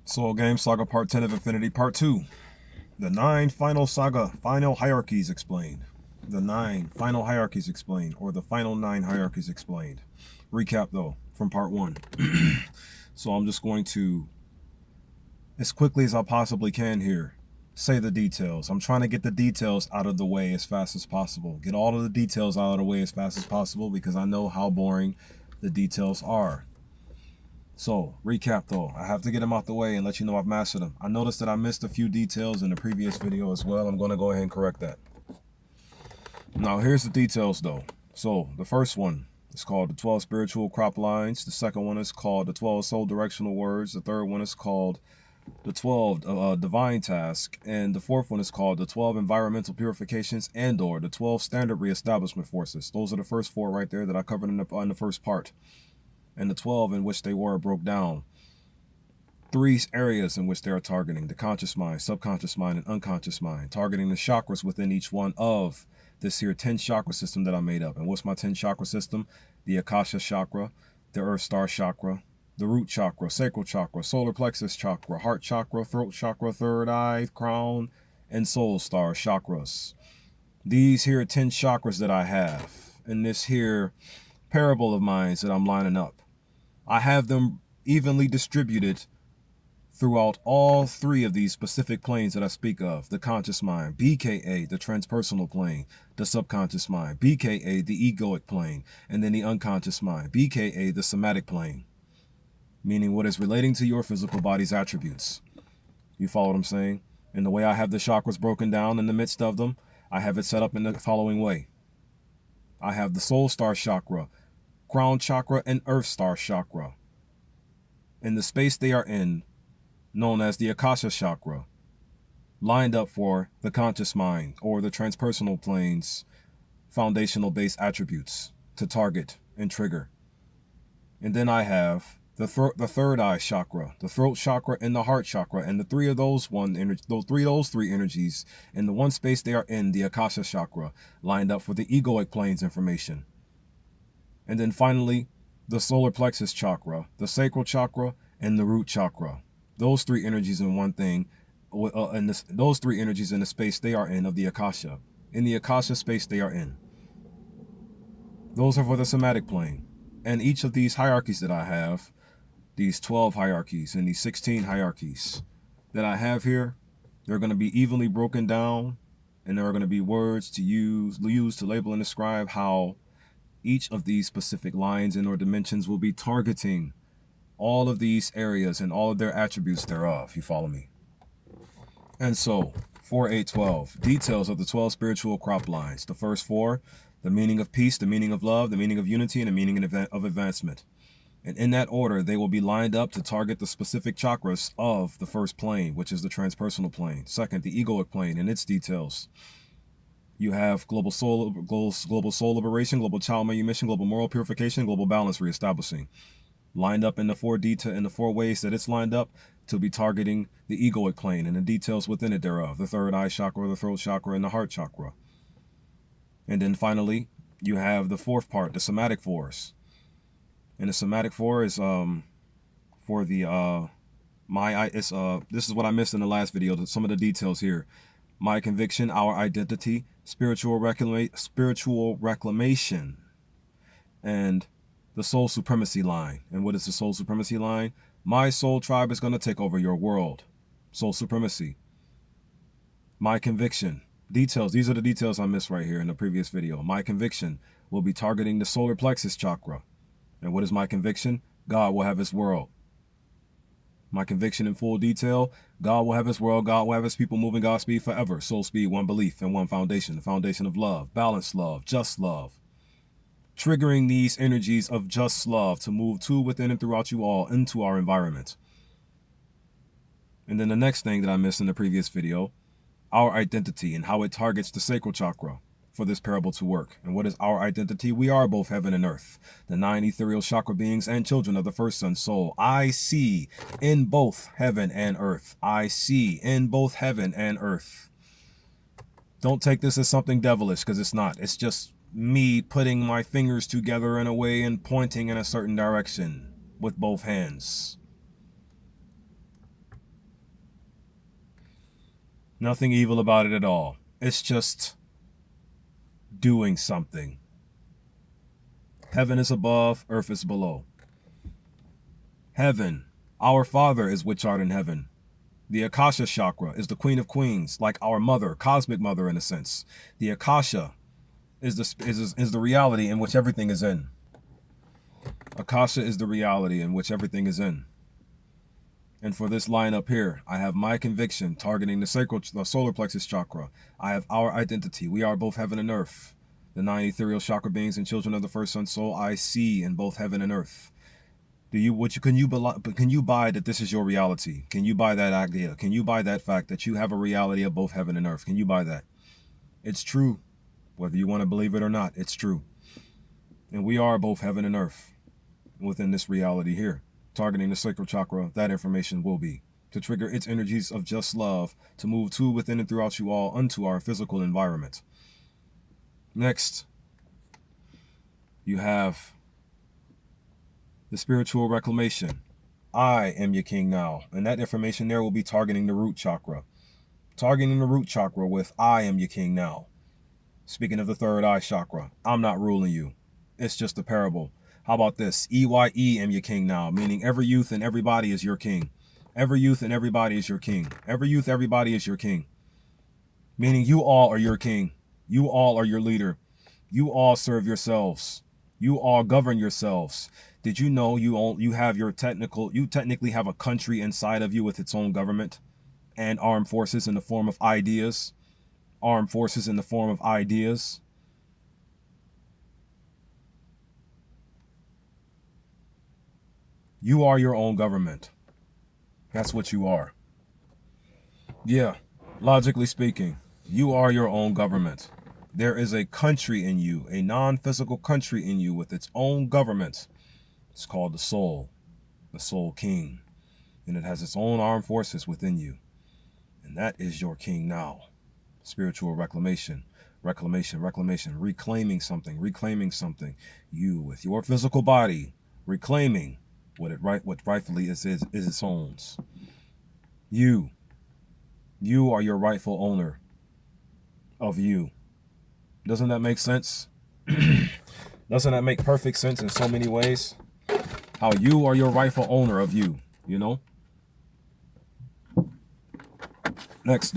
So Game Saga Part 10 of Infinity Part 2. The 9 final saga, final hierarchies explained. The 9 final hierarchies explained, or the final 9 hierarchies explained. Recap though, from Part 1. So I'm just going to, as quickly as I possibly can here, say the details. I'm trying to get the details out of the way as fast as possible. Get all of the details out of the way as fast as possible because I know how boring the details are. So, recap though, I have to get them out the way and let you know I've mastered them. I noticed that I missed a few details in the previous video as well. I'm going to go ahead and correct that. Now, here's the details though. So, the first one is called the 12 spiritual crop lines. The second one is called the 12 soul directional words. The third one is called the 12 divine task. And the fourth one is called the 12 environmental purifications and or the 12 standard reestablishment forces. Those are the first 4 right there that I covered in the first part. And the 12 in which they were broke down. 3 areas in which they are targeting: the conscious mind, subconscious mind, and unconscious mind, targeting the chakras within each one of this here 10 chakra system that I made up. And what's my 10 chakra system? The Akasha Chakra, the Earth Star Chakra, the Root Chakra, Sacral Chakra, Solar Plexus Chakra, Heart Chakra, Throat Chakra, Third Eye, Crown, and Soul Star Chakras. These here 10 chakras that I have in this here parable of mine that I'm lining up, I have them evenly distributed throughout all 3 of these specific planes that I speak of: the conscious mind, BKA, the transpersonal plane, the subconscious mind, BKA, the egoic plane, and then the unconscious mind, BKA, the somatic plane, meaning what is relating to your physical body's attributes. You follow what I'm saying? And the way I have the chakras broken down in the midst of them, I have it set up in the following way. I have the Soul Star Chakra, Crown Chakra, and Earth Star Chakra. In the space they are in, known as the Akasha Chakra, lined up for the conscious mind or the transpersonal plane's foundational base attributes to target and trigger. And then I have the third eye chakra, the throat chakra, and the heart chakra, and the 3 of those three energies in the one space they are in, the Akasha Chakra, lined up for the egoic plane's information. And then finally, the Solar Plexus Chakra, the Sacral Chakra, and the Root Chakra. Those 3 energies in one thing, those 3 energies in the space they are in of the Akasha. In the Akasha space they are in. Those are for the somatic plane. And each of these hierarchies that I have, these 12 hierarchies and these 16 hierarchies that I have here, they're going to be evenly broken down, and there are going to be words to use to label and describe how each of these specific lines and or dimensions will be targeting all of these areas and all of their attributes thereof. You follow me? And so, 4.8.12, details of the 12 spiritual crop lines. The first 4, the meaning of peace, the meaning of love, the meaning of unity, and the meaning of advancement. And in that order, they will be lined up to target the specific chakras of the first plane, which is the transpersonal plane. Second, the egoic plane and its details. You have global soul liberation, global child manumission, global moral purification, global balance reestablishing. Lined up in the 4 ways that it's lined up to be targeting the egoic plane and the details within it thereof, the third eye chakra, the throat chakra, and the heart chakra. And then finally, you have the 4th part, the somatic 4s. And the somatic 4 is for the this is what I missed in the last video, some of the details here. My conviction, our identity, spiritual reclamation, and the soul supremacy line. And what is the soul supremacy line? My soul tribe is going to take over your world. Soul supremacy. My conviction. Details. These are the details I missed right here in the previous video. My conviction will be targeting the Solar Plexus Chakra. And what is my conviction? God will have his world. My conviction in full detail: God will have his world, God will have his people moving God's speed forever. Soul speed, one belief and one foundation, the foundation of love, balanced love, just love. Triggering these energies of just love to move to, within, and throughout you all into our environment. And then the next thing that I missed in the previous video, our identity and how it targets the Sacral Chakra for this parable to work. And what is our identity? We are both heaven and earth, the 9 ethereal chakra beings and children of the first sun soul. I see in both heaven and earth. I see in both heaven and earth. Don't take this as something devilish, because it's not. It's just me putting my fingers together in a way and pointing in a certain direction with both hands. Nothing evil about it at all. It's just doing something. Heaven is above, earth is below. Heaven, our Father is which art in heaven. The Akasha Chakra is the Queen of Queens, like our mother, cosmic mother in a sense. The Akasha is the reality in which everything is in. Akasha is the reality in which everything is in. And for this line up here, I have my conviction targeting the Solar Plexus Chakra. I have our identity. We are both heaven and earth. The 9 ethereal chakra beings and children of the first sun soul I see in both heaven and earth. Can you buy that this is your reality? Can you buy that idea? Can you buy that fact that you have a reality of both heaven and earth? Can you buy that? It's true. Whether you want to believe it or not, it's true. And we are both heaven and earth within this reality here. Targeting the Sacral Chakra, that information will be to trigger its energies of just love to move to, within, and throughout you all unto our physical environment. Next, you have the spiritual reclamation. I am your king now. And that information there will be targeting the Root Chakra. Targeting the Root Chakra with I am your king now. Speaking of the third eye chakra, I'm not ruling you. It's just a parable. How about this? EYE am your king now, meaning every youth and everybody is your king. Every youth and everybody is your king. Every youth, everybody is your king. Meaning you all are your king. You all are your leader. You all serve yourselves. You all govern yourselves. Did you know you technically have a country inside of you with its own government and armed forces in the form of ideas? Armed forces in the form of ideas. You are your own government. That's what you are. Yeah, logically speaking, you are your own government. There is a country in you, a non-physical country in you with its own government. It's called the soul king. And it has its own armed forces within you. And that is your king now. Spiritual reclamation, reclaiming something. You with your physical body, reclaiming what rightfully is its own. You are your rightful owner of you. Doesn't that make sense? Doesn't that make perfect sense in so many ways? How you are your rightful owner of you, you know? Next.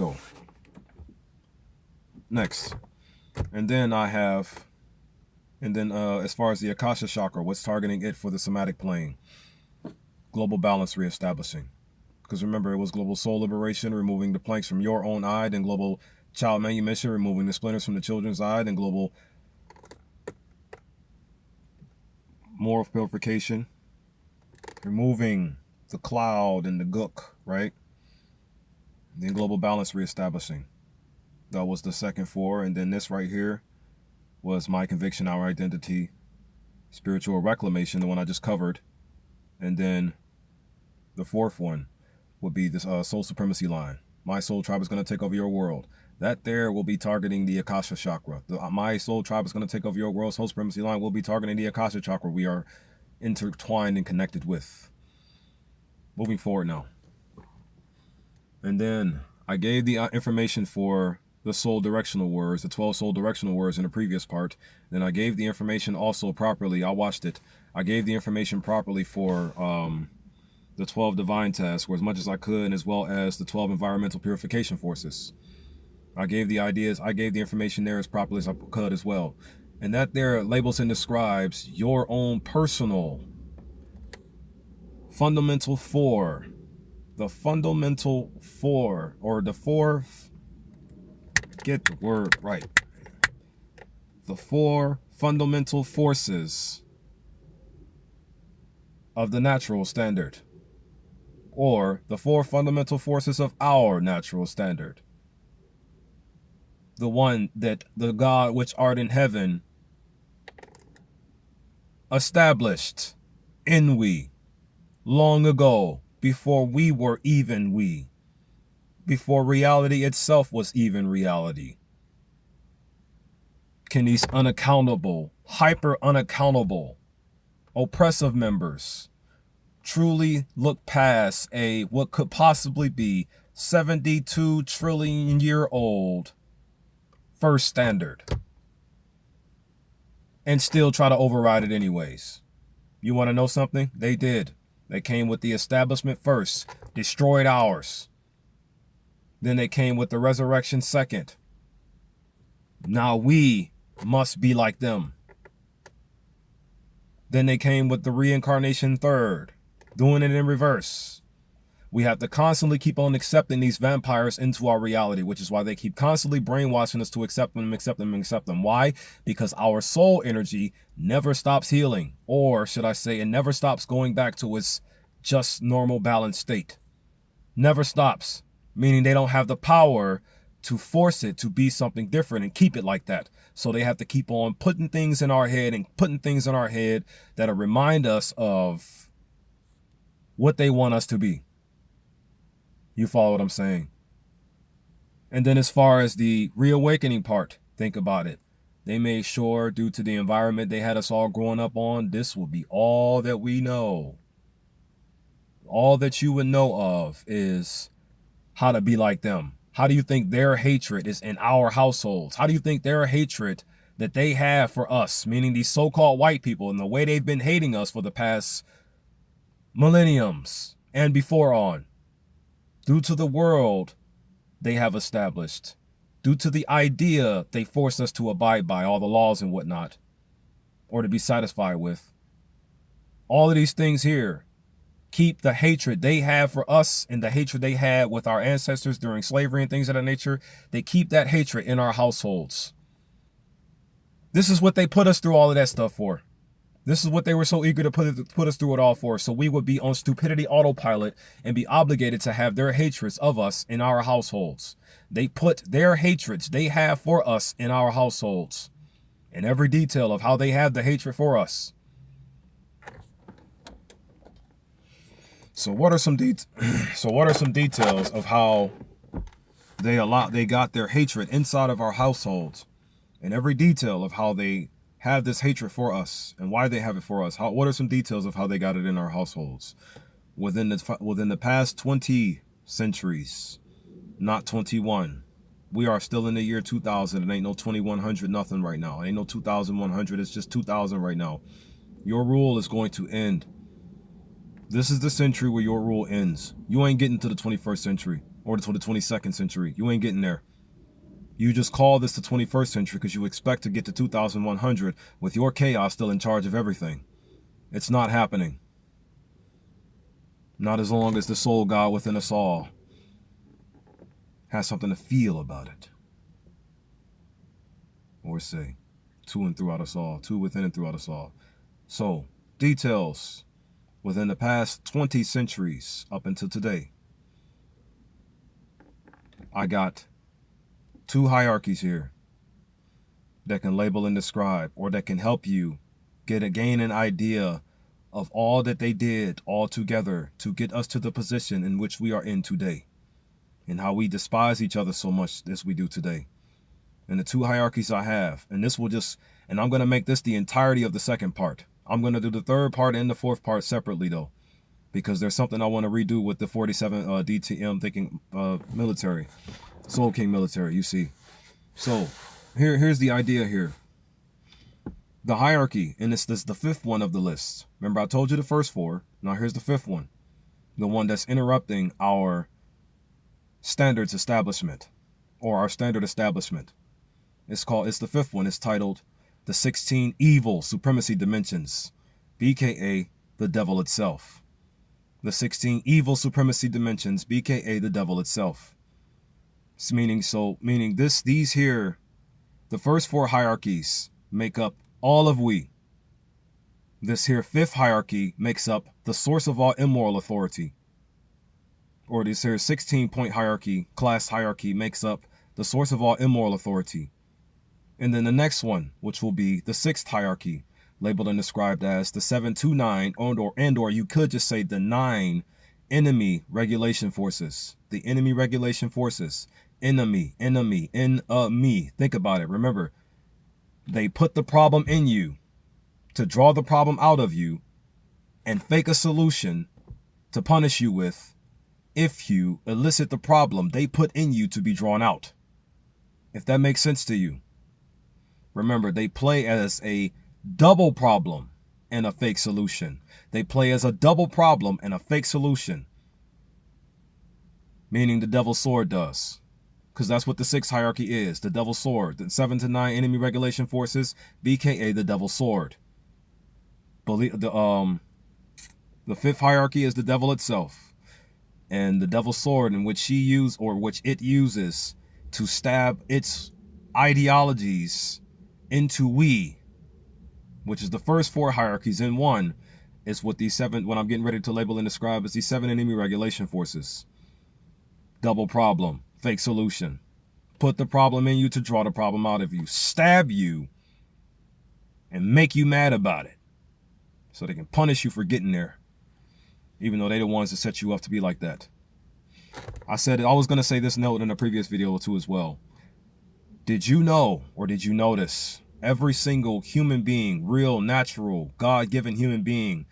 And then as far as the Akasha Chakra, what's targeting it for the Somatic Plane? Global balance reestablishing. Because remember, it was global soul liberation, removing the planks from your own eye, then global child manumission, removing the splinters from the children's eye, then global moral purification, removing the cloud and the gook, right? Then global balance reestablishing. That was the second four. And then this right here was my conviction, our identity, spiritual reclamation, the one I just covered. And then the fourth one would be this soul supremacy line. My soul tribe is going to take over your world. That there will be targeting the Akasha Chakra. My soul tribe is going to take over your world. Soul supremacy line will be targeting the Akasha Chakra. We are intertwined and connected with. Moving forward now. And then I gave the information for the soul directional words, the 12 soul directional words in the previous part. Then I gave the information also properly. I watched it. I gave the information properly for the 12 divine tasks, or as much as I could, as well as the 12 environmental purification forces. I gave the ideas. I gave the information there as properly as I could as well. And that there labels and describes your own personal fundamental four. The fundamental four, or the four, get the word right. The four fundamental forces of the natural standard, or the four fundamental forces of our natural standard. The one that the God which art in heaven established in we long ago, before we were even we, before reality itself was even reality. Can these unaccountable, hyper unaccountable, oppressive members truly look past what could possibly be 72 trillion year old first standard and still try to override it anyways. You want to know something? They did. They came with the establishment first, destroyed ours. Then they came with the resurrection second. Now we must be like them. Then they came with the reincarnation third, doing it in reverse. We have to constantly keep on accepting these vampires into our reality, which is why they keep constantly brainwashing us to accept them, accept them, accept them. Why? Because our soul energy never stops healing, or should I say, it never stops going back to its just normal balanced state. Never stops, meaning they don't have the power to force it to be something different and keep it like that. So they have to keep on putting things in our head and putting things in our head that'll remind us of what they want us to be. You follow what I'm saying? And then as far as the reawakening part, think about it. They made sure, due to the environment they had us all growing up on, this will be all that we know. All that you would know of is how to be like them. How do you think their hatred is in our households? How do you think their hatred that they have for us, meaning these so-called white people, and the way they've been hating us for the past millenniums and before on, due to the world they have established, due to the idea they forced us to abide by, all the laws and whatnot, or to be satisfied with. All of these things here keep the hatred they have for us and the hatred they had with our ancestors during slavery and things of that nature. They keep that hatred in our households. This is what they put us through all of that stuff for. This is what they were so eager to put us through it all for. So we would be on stupidity autopilot and be obligated to have their hatreds of us in our households. They put their hatreds they have for us in our households. In every detail of how they have the hatred for us. So what are some details of how they got their hatred inside of our households? And every detail of how they have this hatred for us and why they have it for us. What are some details of how they got it in our households? Within the past 20 centuries, not 21. We are still in the year 2000. It ain't no 2100 nothing right now. It ain't no 2100. It's just 2000 right now. Your rule is going to end. This is the century where your rule ends. You ain't getting to the 21st century or to the 22nd century. You ain't getting there. You just call this the 21st century because you expect to get to 2100 with your chaos still in charge of everything. It's not happening. Not as long as the soul God within us all has something to feel about it. Or say, to and throughout us all, to within and throughout us all. So, details within the past 20 centuries up until today. I got 2 hierarchies here that can label and describe, or that can help you gain an idea of all that they did all together to get us to the position in which we are in today, and how we despise each other so much as we do today. And the 2 hierarchies I have, and I'm going to make this the entirety of the second part. I'm going to do the third part and the fourth part separately though, because there's something I want to redo with the 47 DTM thinking military. Soul King military, you see. So here's the idea here. The hierarchy, and this is the 5th one of the list. Remember, I told you the first 4. Now here's the 5th one. The one that's interrupting our standards establishment, or our standard establishment. It's the 5th one. It's titled the 16 evil supremacy dimensions, BKA the devil itself. The 16 evil supremacy dimensions, BKA the devil itself. Meaning these here, the first 4 hierarchies make up all of we. This here 5th hierarchy makes up the source of all immoral authority. Or this here 16-point hierarchy, class hierarchy, makes up the source of all immoral authority. And then the next one, which will be the 6th hierarchy, labeled and described as the 7 to 9, or you could just say the 9 enemy regulation forces. The enemy regulation forces. Enemy. Think about it. Remember, they put the problem in you to draw the problem out of you and fake a solution to punish you with if you elicit the problem they put in you to be drawn out. If that makes sense to you. Remember, they play as a double problem and a fake solution. They play as a double problem and a fake solution. Meaning the devil's sword does. Because that's what the 6th hierarchy is. The devil's sword. The 7 to 9 enemy regulation forces, BKA the devil's sword. The 5th hierarchy is the devil itself. And the devil's sword in which it uses to stab its ideologies into we, which is the first 4 hierarchies in one, is what these 7, what I'm getting ready to label and describe as these 7 enemy regulation forces. Double problem, fake solution. Put the problem in you to draw the problem out of you. Stab you and make you mad about it. So they can punish you for getting there. Even though they're the ones that set you up to be like that. I said I was going to say this note in a previous video too as well. Did you know, or did you notice, every single human being, real, natural, God-given human being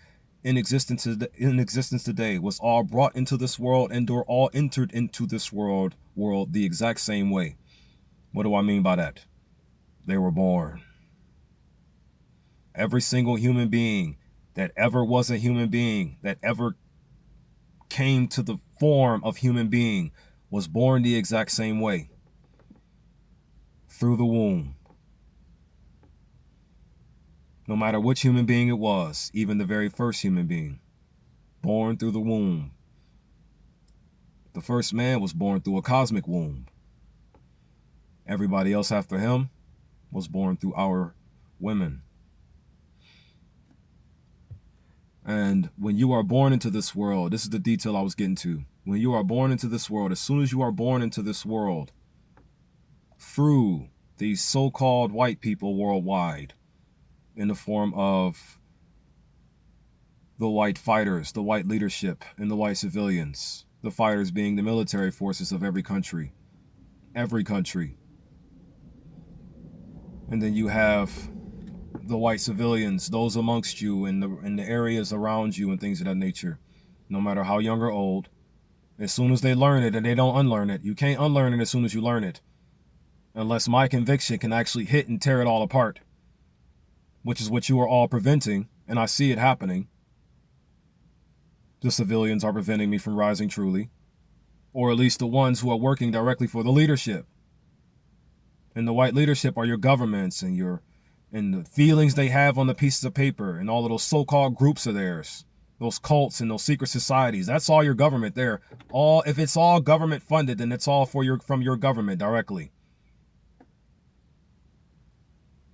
in existence today was all brought into this world and or all entered into this world the exact same way. What do I mean by that? They were born. Every single human being that ever was a human being, that ever came to the form of human being, was born the exact same way. Through the womb. No matter which human being it was, even the very first human being, born through the womb. The first man was born through a cosmic womb. Everybody else after him was born through our women. And when you are born into this world, this is the detail I was getting to. When you are born into this world, as soon as you are born into this world, through these so-called white people worldwide, in the form of the white fighters, the white leadership, and the white civilians, the fighters being the military forces of every country. Every country. And then you have the white civilians, those amongst you in the areas around you and things of that nature, no matter how young or old. As soon as they learn it and they don't unlearn it, you can't unlearn it as soon as you learn it. Unless my conviction can actually hit and tear it all apart. Which is what you are all preventing, and I see it happening. The civilians are preventing me from rising truly. Or at least the ones who are working directly for the leadership. And the white leadership are your governments and the feelings they have on the pieces of paper and all of those so-called groups of theirs. Those cults and those secret societies. That's all your government there. If it's all government funded, then it's all from your government directly.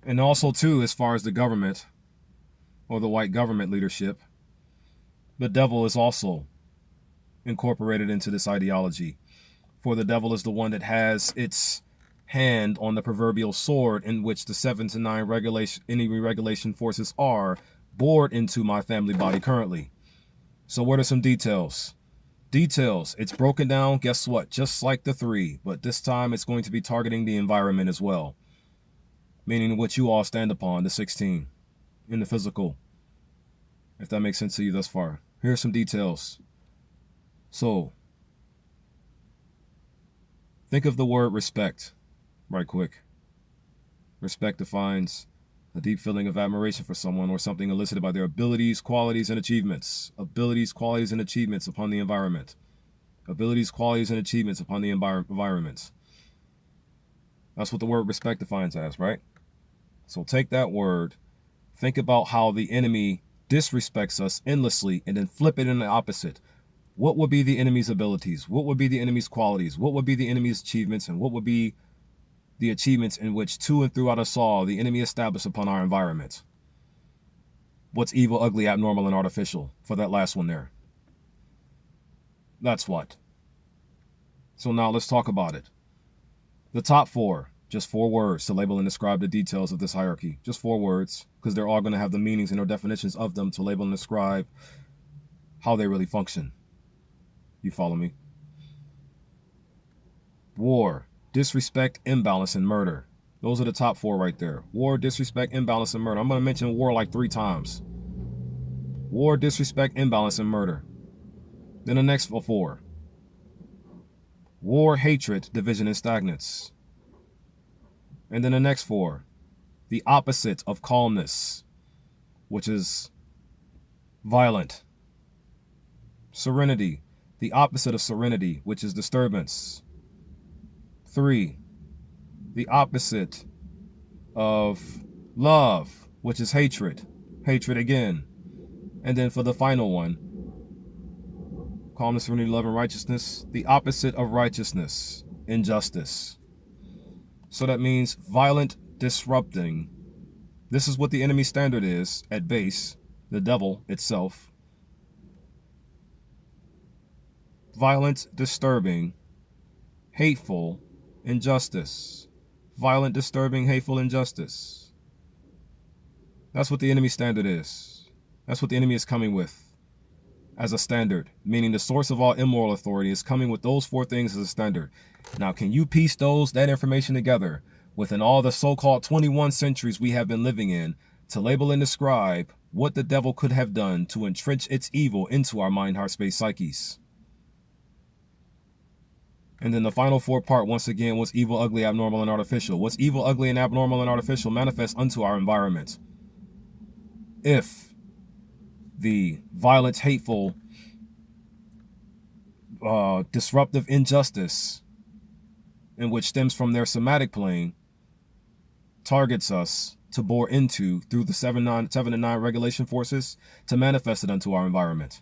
And also, too, as far as the government, or the white government leadership, the devil is also incorporated into this ideology. For the devil is the one that has its hand on the proverbial sword in which the 7 to 9 enemy regulation forces are bored into my family body currently. So what are some details? Details. It's broken down, guess what? Just like the 3, but this time it's going to be targeting the environment as well. Meaning what you all stand upon, the 16, in the physical. If that makes sense to you thus far. Here's some details. So, think of the word respect, right quick. Respect defines a deep feeling of admiration for someone or something elicited by their abilities, qualities, and achievements. Abilities, qualities, and achievements upon the environment. Abilities, qualities, and achievements upon the environment. That's what the word respect defines as, right? So take that word, think about how the enemy disrespects us endlessly, and then flip it in the opposite. What would be the enemy's abilities? What would be the enemy's qualities? What would be the enemy's achievements? And what would be the achievements in which to and throughout us all, the enemy established upon our environment? What's evil, ugly, abnormal, and artificial for that last one there? That's what. So now let's talk about it. The top 4. Just 4 words to label and describe the details of this hierarchy. Just 4 words, because they're all going to have the meanings and their definitions of them to label and describe how they really function. You follow me? War, disrespect, imbalance, and murder. Those are the top 4 right there. War, disrespect, imbalance, and murder. I'm going to mention war like 3 times. War, disrespect, imbalance, and murder. Then the next 4. war, hatred, division, and stagnance. And then the next 4, the opposite of calmness, which is violent. Serenity, the opposite of serenity, which is disturbance. 3, the opposite of love, which is hatred. Hatred again. And then for the final one, calmness, serenity, love, and righteousness, the opposite of righteousness, injustice. So that means violent, disrupting. This is what the enemy standard is at base, the devil itself. Violent, disturbing, hateful, injustice. Violent, disturbing, hateful, injustice. That's what the enemy standard is. That's what the enemy is coming with as a standard, meaning the source of all immoral authority is coming with those 4 things as a standard. Now, can you piece that information together within all the so-called 21 centuries we have been living in to label and describe what the devil could have done to entrench its evil into our mind, heart, space, psyches? And then the final 4 part, once again, what's evil, ugly, abnormal, and artificial. What's evil, ugly, and abnormal, and artificial manifests unto our environment. If the violent, hateful, disruptive injustice, in which stems from their somatic plane, targets us to bore into through the 7 and 9 regulation forces to manifest it unto our environment.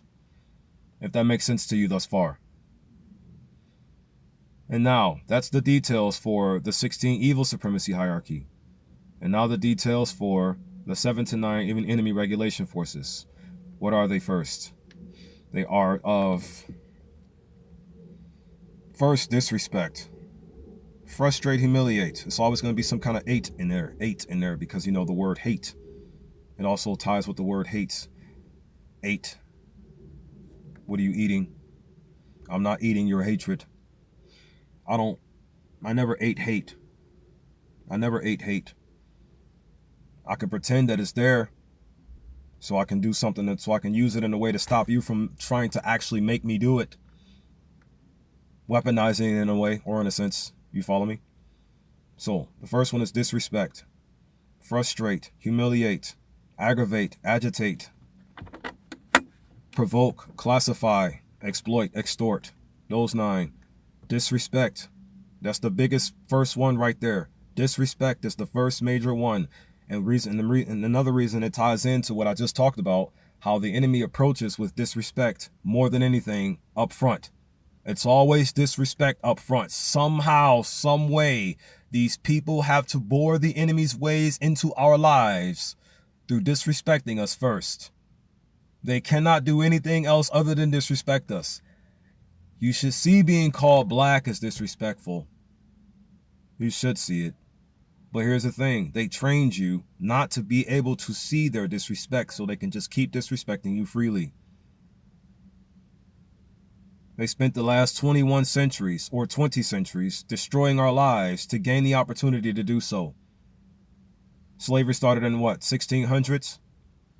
If that makes sense to you thus far. And now, that's the details for the 16 evil supremacy hierarchy. And now the details for the 7 to 9 even enemy regulation forces. What are they first? They are of, first, disrespect. Frustrate, humiliate. It's always going to be some kind of 8 in there, because you know the word hate. It also ties with the word hates. 8. What are you eating? I'm not eating your hatred. I never ate hate. I never ate hate. I can pretend that it's there so I can do something, so I can use it in a way to stop you from trying to actually make me do it. Weaponizing it in a way, or in a sense. You follow me? So, the first one is disrespect. Frustrate, humiliate, aggravate, agitate, provoke, classify, exploit, extort. Those 9. Disrespect. That's the biggest first one right there. Disrespect is the first major one. And another reason it ties into what I just talked about, how the enemy approaches with disrespect more than anything up front. It's always disrespect up front. Somehow, some way, these people have to bore the enemy's ways into our lives through disrespecting us first. They cannot do anything else other than disrespect us. You should see being called black as disrespectful. You should see it. But here's the thing. They trained you not to be able to see their disrespect so they can just keep disrespecting you freely. They spent the last 21 centuries or 20 centuries destroying our lives to gain the opportunity to do so. Slavery started in what, 1600s?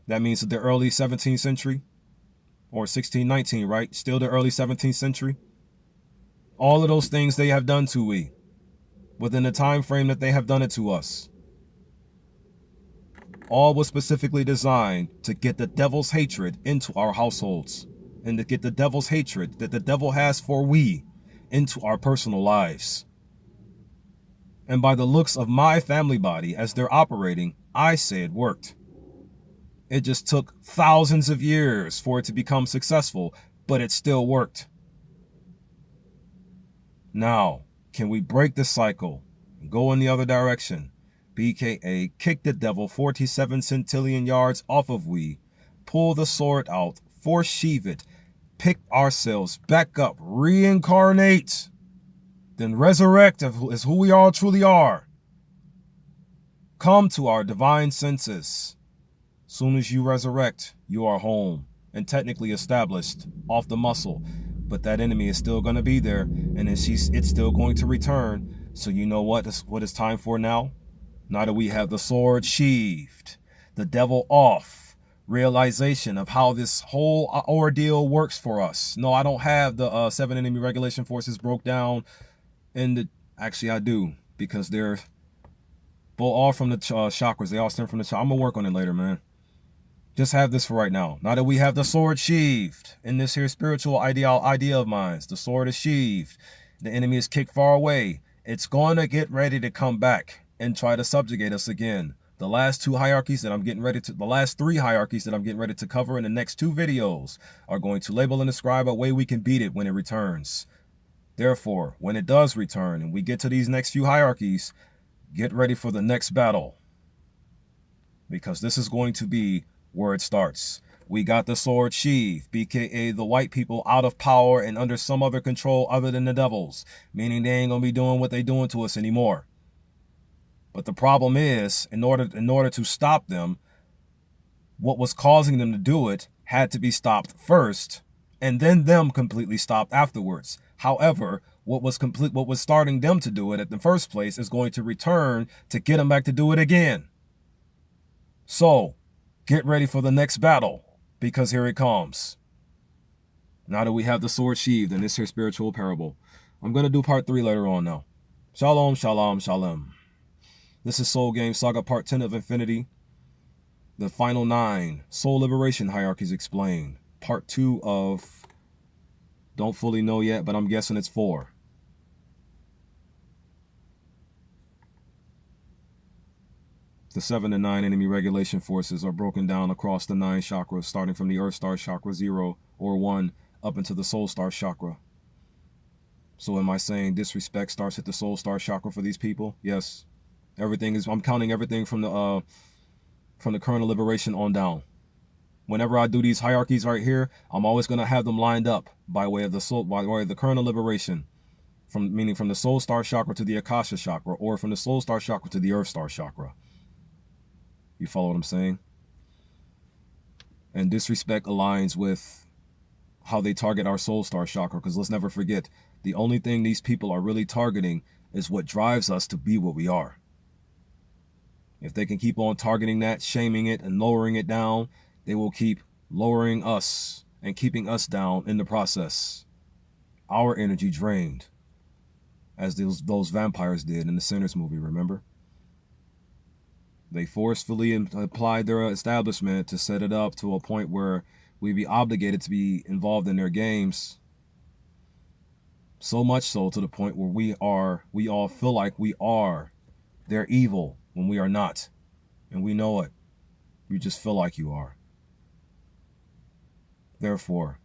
That means the early 17th century? Or 1619, right? Still the early 17th century? All of those things they have done to we, within the time frame that they have done it to us. All was specifically designed to get the devil's hatred into our households, and to get the devil's hatred that the devil has for we into our personal lives. And by the looks of my family body as they're operating, I say it worked. It just took thousands of years for it to become successful, but it still worked. Now, can we break the cycle and go in the other direction? BKA, kick the devil 47 centillion yards off of we, pull the sword out, force sheath it, pick ourselves back up, reincarnate, then resurrect as who we all truly are. Come to our divine senses. Soon as you resurrect, you are home and technically established off the muscle. But that enemy is still going to be there, and it's still going to return. So you know what it's time for now? Now that we have the sword sheathed, the devil off, realization of how this whole ordeal works for us. No, I don't have the 7 enemy regulation forces broke down in the... Actually, I do, because they're all from the chakras. They all stem from the chakras. I'm going to work on it later, man. Just have this for right now. Now that we have the sword sheathed in this here spiritual idea of mine, the sword is sheathed. The enemy is kicked far away. It's going to get ready to come back and try to subjugate us again. The last 2 hierarchies that I'm getting ready to, the last 3 hierarchies that I'm getting ready to cover in the next 2 videos are going to label and describe a way we can beat it when it returns. Therefore, when it does return and we get to these next few hierarchies, get ready for the next battle. Because this is going to be where it starts. We got the sword sheath, BKA the white people out of power and under some other control other than the devils, meaning they ain't gonna be doing what they doing to us anymore. But the problem is, in order to stop them, what was causing them to do it had to be stopped first, and then them completely stopped afterwards. However, what was starting them to do it at the first place is going to return to get them back to do it again. So, get ready for the next battle, because here it comes. Now that we have the sword sheathed in this here spiritual parable, I'm going to do part 3 later on now. Shalom, shalom, shalom. This is Soul Game Saga Part 10 of Infinity. The final 9 Soul Liberation Hierarchies Explained. Part 2 of... Don't fully know yet, but I'm guessing it's 4. The 7 and 9 enemy regulation forces are broken down across the 9 chakras, starting from the Earth Star Chakra 0 or 1 up into the Soul Star Chakra. So am I saying disrespect starts at the Soul Star Chakra for these people? Yes. Everything is... I'm counting everything from the current of liberation on down. Whenever I do these hierarchies right here, I'm always going to have them lined up by way of the soul, by way of the current of liberation, meaning from the Soul Star Chakra to the Akasha Chakra, or from the Soul Star Chakra to the Earth Star Chakra. You follow what I'm saying? And disrespect aligns with how they target our Soul Star Chakra, because let's never forget, the only thing these people are really targeting is what drives us to be what we are. If they can keep on targeting that, shaming it, and lowering it down, they will keep lowering us and keeping us down in the process. Our energy drained, as those vampires did in the Sinners movie, remember? They forcefully applied their establishment to set it up to a point where we'd be obligated to be involved in their games. So much so to the point where we all feel like we are their evil when we are not. And we know it. You just feel like you are. Therefore,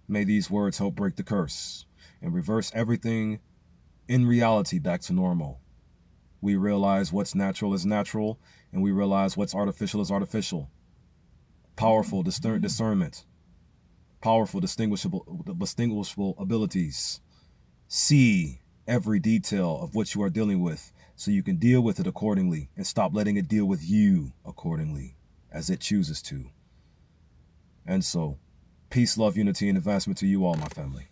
may these words help break the curse and reverse everything in reality back to normal. We realize what's natural is natural, and we realize what's artificial is artificial. Powerful discernment. Powerful distinguishable abilities. See every detail of what you are dealing with so you can deal with it accordingly and stop letting it deal with you accordingly as it chooses to. And so, peace, love, unity, and advancement to you all, my family.